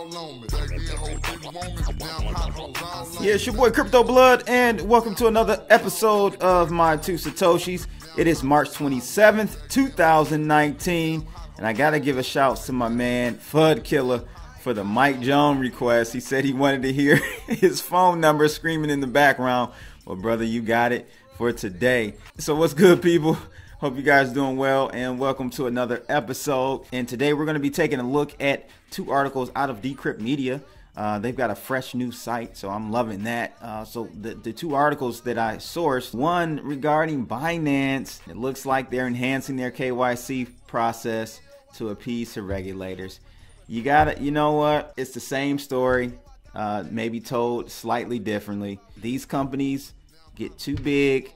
Yeah, it's your boy Crypto Blood, and welcome to another episode of my Two Satoshis. It is March 27th, 2019, and I gotta give a shout to my man Fud Killer for the Mike Jones request. He said he wanted to hear his phone number screaming in the background. Well, brother, you got it for today. So what's good, people? Hope you guys doing well, and welcome to another episode. And today we're going to be taking a look at two articles out of Decrypt Media. They've got a fresh new site, so I'm loving that. So the two articles that I sourced, one regarding Binance. It looks like they're enhancing their KYC process to appease to regulators. You know what? It's the same story, maybe told slightly differently. These companies get too big,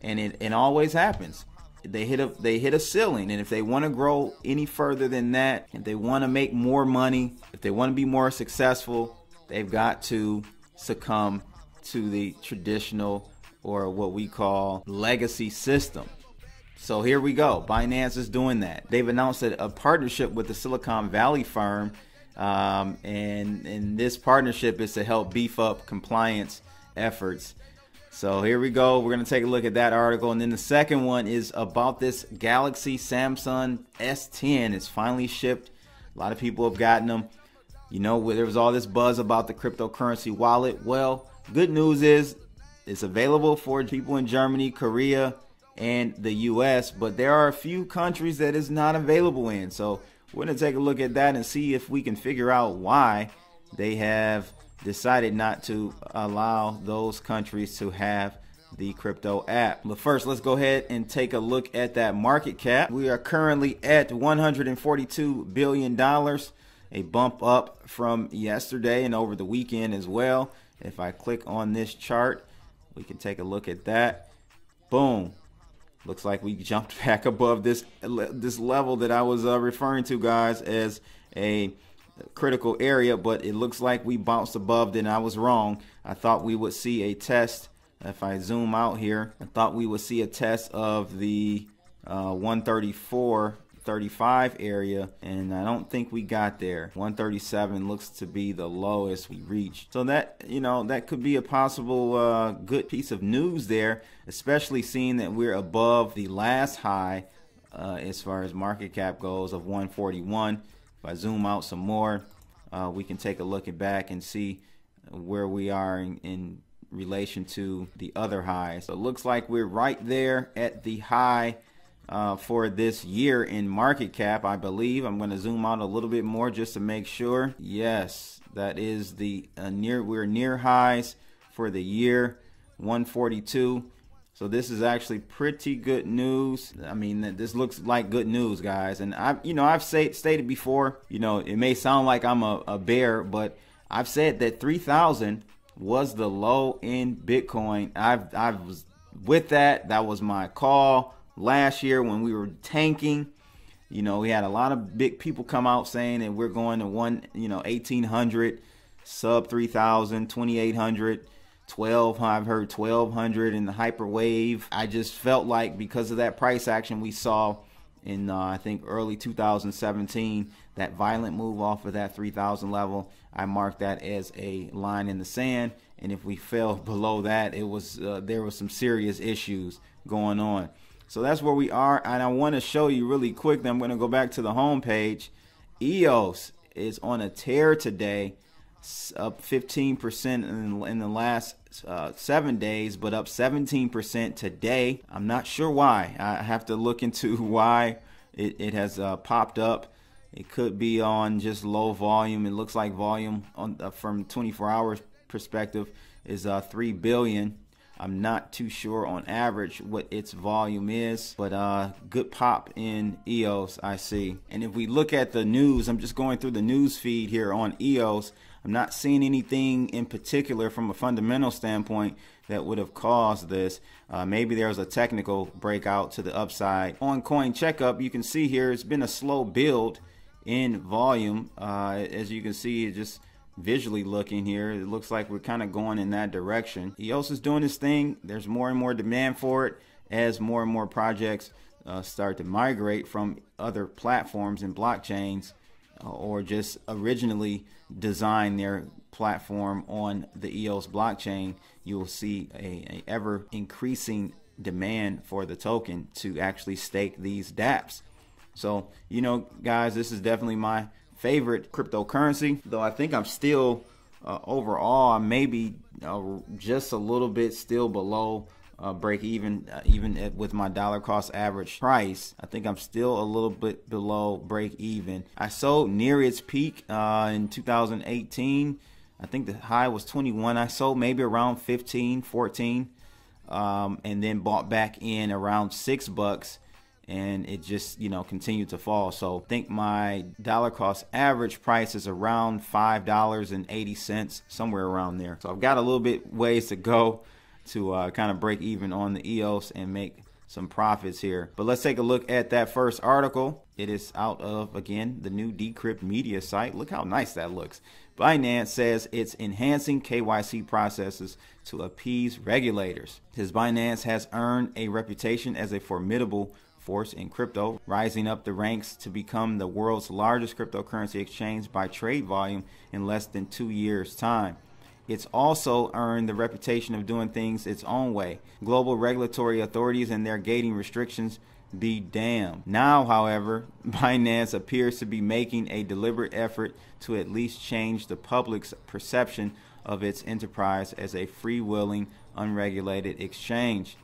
and it always happens. They hit a ceiling, and if they want to grow any further than that, if they want to make more money, if they want to be more successful, they've got to succumb to the traditional, or what we call, legacy system. So here we go. Binance is doing that. They've announced a partnership with the Silicon Valley firm, and this partnership is to help beef up compliance efforts. So here we go. We're going to take a look at that article. And then the second one is about this Galaxy Samsung S10. It's finally shipped. A lot of people have gotten them. You know, there was all this buzz about the cryptocurrency wallet. Well, good news is it's available for people in Germany, Korea, and the US. But there are a few countries that it's not available in. So we're going to take a look at that and see if we can figure out why they have decided not to allow those countries to have the crypto app. But first, let's go ahead and take a look at that market cap. We are currently at $142 billion, a bump up from yesterday and over the weekend as well. If I click on this chart, we can take a look at that. Boom. Looks like we jumped back above this level that I was referring to, guys, as a critical area, but it looks like we bounced above it, and I was wrong. I thought we would see a test. If I zoom out here, I thought we would see a test of the 134.35 area, and I don't think we got there. 137 looks to be the lowest we reached. So that, you know, that could be a possible good piece of news there, especially seeing that we're above the last high as far as market cap goes of 141. If I zoom out some more, we can take a look back and see where we are in relation to the other highs. So it looks like we're right there at the high for this year in market cap, I believe. I'm going to zoom out a little bit more just to make sure. Yes, that is the we're near highs for the year, 142. So this is actually pretty good news. I mean, this looks like good news, guys. And I've stated before, you know, it may sound like I'm a bear, but I've said that 3,000 was the low in Bitcoin. I was with that. That was my call last year when we were tanking. You know, we had a lot of big people come out saying that we're going to 1,800, sub 3,000, 2,800. 12, I've heard 1,200 in the hyperwave. I just felt like because of that price action we saw in I think early 2017, that violent move off of that 3,000 level, I marked that as a line in the sand. And if we fell below that, it was there was some serious issues going on. So that's where we are, and I want to show you really quick. Then I'm going to go back to the home page. EOS is on a tear today. Up 15% in the last 7 days, but up 17% today. I'm not sure why. I have to look into why it has popped up. It could be on just low volume. It looks like volume on from 24 hours perspective is 3 billion. I'm not too sure on average what its volume is, but good pop in EOS I see. And if we look at the news, I'm just going through the news feed here on EOS. I'm not seeing anything in particular from a fundamental standpoint that would have caused this. Maybe there was a technical breakout to the upside. On Coin Checkup, you can see here it's been a slow build in volume. As you can see, it just visually looking here, it looks like we're kind of going in that direction. EOS is doing this thing. There's more and more demand for it as more and more projects start to migrate from other platforms and blockchains or just originally designed their platform on the EOS blockchain, you will see a ever increasing demand for the token to actually stake these dApps. So, you know, guys, this is definitely my favorite cryptocurrency, though I think I'm still overall maybe just a little bit still below break even, with my dollar cost average price. I think I'm still a little bit below break even. I sold near its peak in 2018. I think the high was 21. I sold maybe around 15, 14, and then bought back in around $6, and it just, you know, continued to fall. So I think my dollar cost average price is around $5.80, somewhere around there. So I've got a little bit ways to go to kind of break even on the EOS and make some profits here. But let's take a look at that first article. It is out of, again, the new Decrypt Media site. Look how nice that looks. Binance says it's enhancing KYC processes to appease regulators. His Binance has earned a reputation as a formidable force in crypto, rising up the ranks to become the world's largest cryptocurrency exchange by trade volume in less than 2 years' time. It's also earned the reputation of doing things its own way. Global regulatory authorities and their gating restrictions be damned. Now, however, Binance appears to be making a deliberate effort to at least change the public's perception of its enterprise as a freewheeling, unregulated exchange.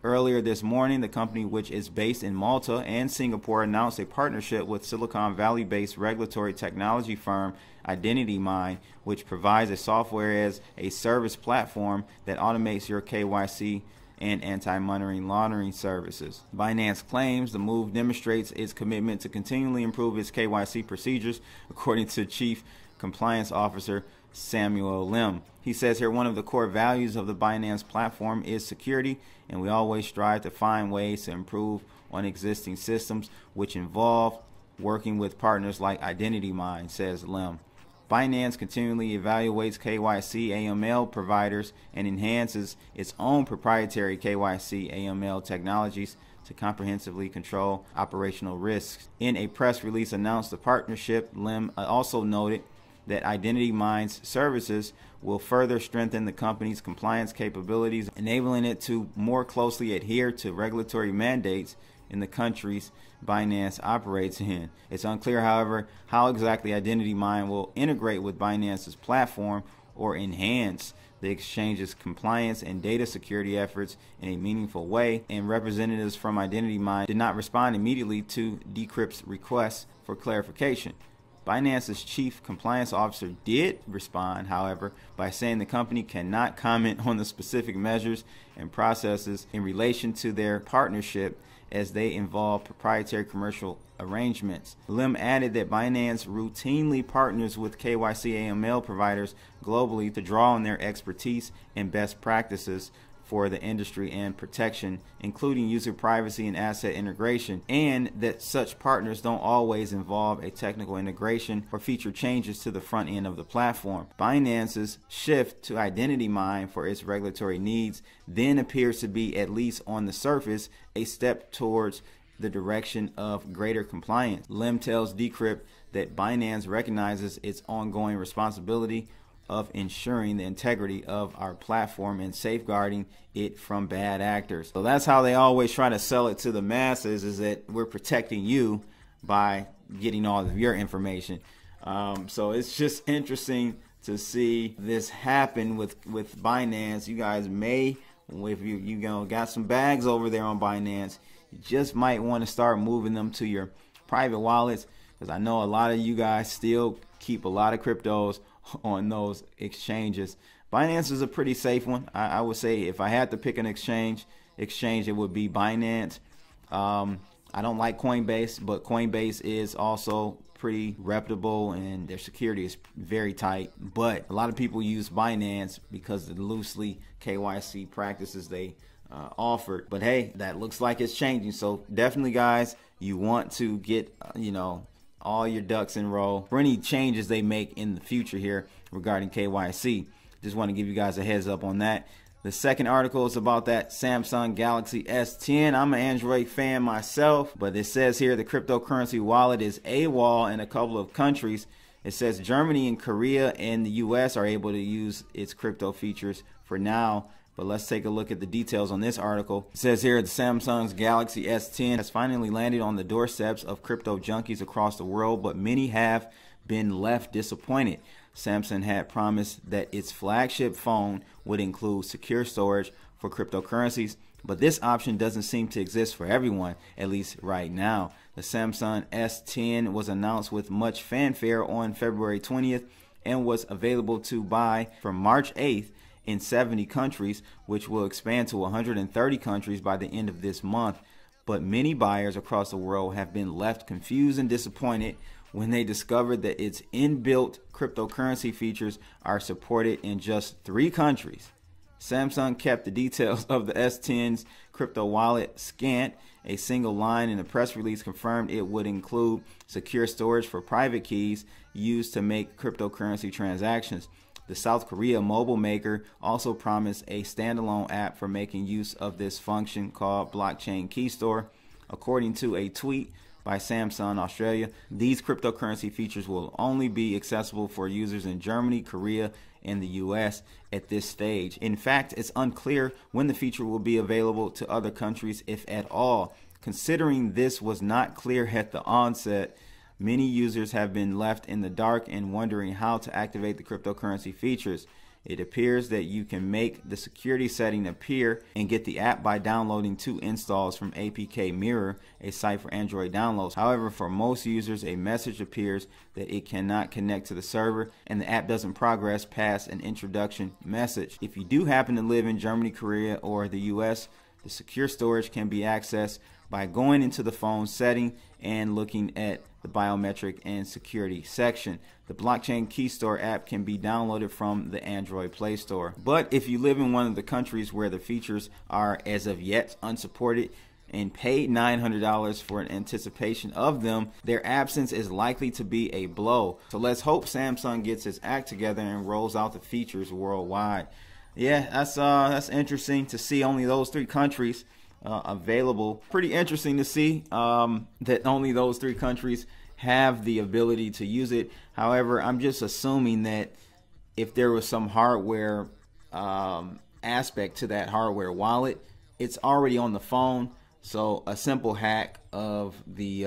Earlier this morning, the company, which is based in Malta and Singapore, announced a partnership with Silicon Valley-based regulatory technology firm Identity Mind, which provides a software as a service platform that automates your KYC and anti-money laundering services. Binance claims the move demonstrates its commitment to continually improve its KYC procedures, according to Chief Compliance Officer Samuel Lim. He says here, one of the core values of the Binance platform is security, and we always strive to find ways to improve on existing systems, which involve working with partners like Identity Mind, says Lim. Binance continually evaluates KYC AML providers and enhances its own proprietary KYC AML technologies to comprehensively control operational risks. In a press release announced the partnership, Lim also noted that Identity Mind's services will further strengthen the company's compliance capabilities, enabling it to more closely adhere to regulatory mandates in the countries Binance operates in. It's unclear, however, how exactly Identity Mind will integrate with Binance's platform or enhance the exchange's compliance and data security efforts in a meaningful way, and representatives from Identity Mind did not respond immediately to Decrypt's request for clarification. Binance's chief compliance officer did respond, however, by saying the company cannot comment on the specific measures and processes in relation to their partnership as they involve proprietary commercial arrangements. Lim added that Binance routinely partners with KYC AML providers globally to draw on their expertise and best practices for the industry and protection, including user privacy and asset integration, and that such partners don't always involve a technical integration or feature changes to the front end of the platform. Binance's shift to Identity Mind for its regulatory needs then appears to be, at least on the surface, a step towards the direction of greater compliance. Lim tells Decrypt that Binance recognizes its ongoing responsibility of ensuring the integrity of our platform and safeguarding it from bad actors. So that's how they always try to sell it to the masses, is that we're protecting you by getting all of your information. So it's just interesting to see this happen with Binance. You guys may, if you got some bags over there on Binance, you just might want to start moving them to your private wallets, because I know a lot of you guys still keep a lot of cryptos on those exchanges. Binance is a pretty safe one. I would say if I had to pick an exchange, it would be Binance. I don't like Coinbase, but Coinbase is also pretty reputable and their security is very tight. But a lot of people use Binance because of the loosely KYC practices they offered. But hey, that looks like it's changing. So definitely, guys, you want to get all your ducks in a row for any changes they make in the future here regarding KYC. Just want to give you guys a heads up on that. The second article is about that Samsung Galaxy S10. I'm an Android fan myself, but it says here the cryptocurrency wallet is AWOL in a couple of countries. It says Germany and Korea and the US are able to use its crypto features for now. But let's take a look at the details on this article. It says here the Samsung's Galaxy S10 has finally landed on the doorsteps of crypto junkies across the world, but many have been left disappointed. Samsung had promised that its flagship phone would include secure storage for cryptocurrencies, but this option doesn't seem to exist for everyone, at least right now. The Samsung S10 was announced with much fanfare on February 20th and was available to buy from March 8th in 70 countries, which will expand to 130 countries by the end of this month. But many buyers across the world have been left confused and disappointed when they discovered that its inbuilt cryptocurrency features are supported in just 3 countries. Samsung kept the details of the S10's crypto wallet scant. A single line in the press release confirmed it would include secure storage for private keys used to make cryptocurrency transactions. The South Korea mobile maker also promised a standalone app for making use of this function called Blockchain Key Store. According to a tweet by Samsung Australia, these cryptocurrency features will only be accessible for users in Germany, Korea, and the US at this stage. In fact, it's unclear when the feature will be available to other countries, if at all. Considering this was not clear at the onset, many users have been left in the dark and wondering how to activate the cryptocurrency features. It appears that you can make the security setting appear and get the app by downloading 2 installs from APK Mirror, a site for Android downloads. However, for most users, a message appears that it cannot connect to the server and the app doesn't progress past an introduction message. If you do happen to live in Germany, Korea, or the US, the secure storage can be accessed by going into the phone setting and looking at the biometric and security section. The Blockchain Key Store app can be downloaded from the Android Play Store. But if you live in one of the countries where the features are as of yet unsupported and paid $900 for an anticipation of them, their absence is likely to be a blow. So let's hope Samsung gets its act together and rolls out the features worldwide. Yeah, that's interesting to see only those 3 countries available. Pretty interesting to see that only those 3 countries have the ability to use it. However, I'm just assuming that if there was some hardware aspect to that hardware wallet, it's already on the phone. So a simple hack of the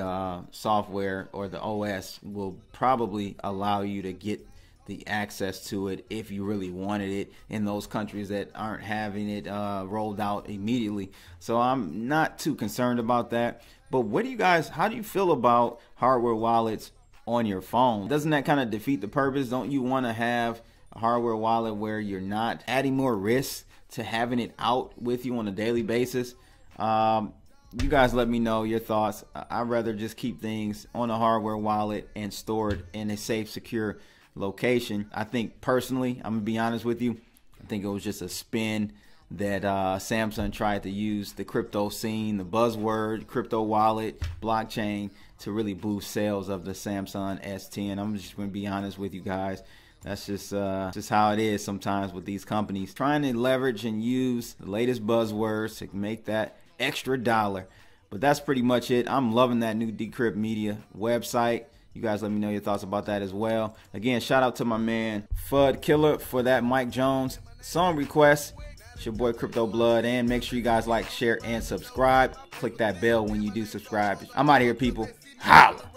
software or the OS will probably allow you to get the access to it if you really wanted it in those countries that aren't having it rolled out immediately. So I'm not too concerned about that. But what do you guys, how do you feel about hardware wallets on your phone? Doesn't that kind of defeat the purpose? Don't you want to have a hardware wallet where you're not adding more risk to having it out with you on a daily basis? You guys let me know your thoughts. I'd rather just keep things on a hardware wallet and stored in a safe, secure location. I think personally, I'm gonna be honest with you, I think it was just a spin that Samsung tried to use the crypto scene, the buzzword, crypto wallet, blockchain, to really boost sales of the Samsung S10. I'm just gonna be honest with you guys. That's just how it is sometimes with these companies, trying to leverage and use the latest buzzwords to make that extra dollar. But that's pretty much it. I'm loving that new Decrypt Media website. You guys let me know your thoughts about that as well. Again, shout out to my man Fud Killer for that Mike Jones song request. It's your boy Crypto Blood, and make sure you guys like, share, and subscribe. Click that bell when you do subscribe. I'm out of here, people. Holla.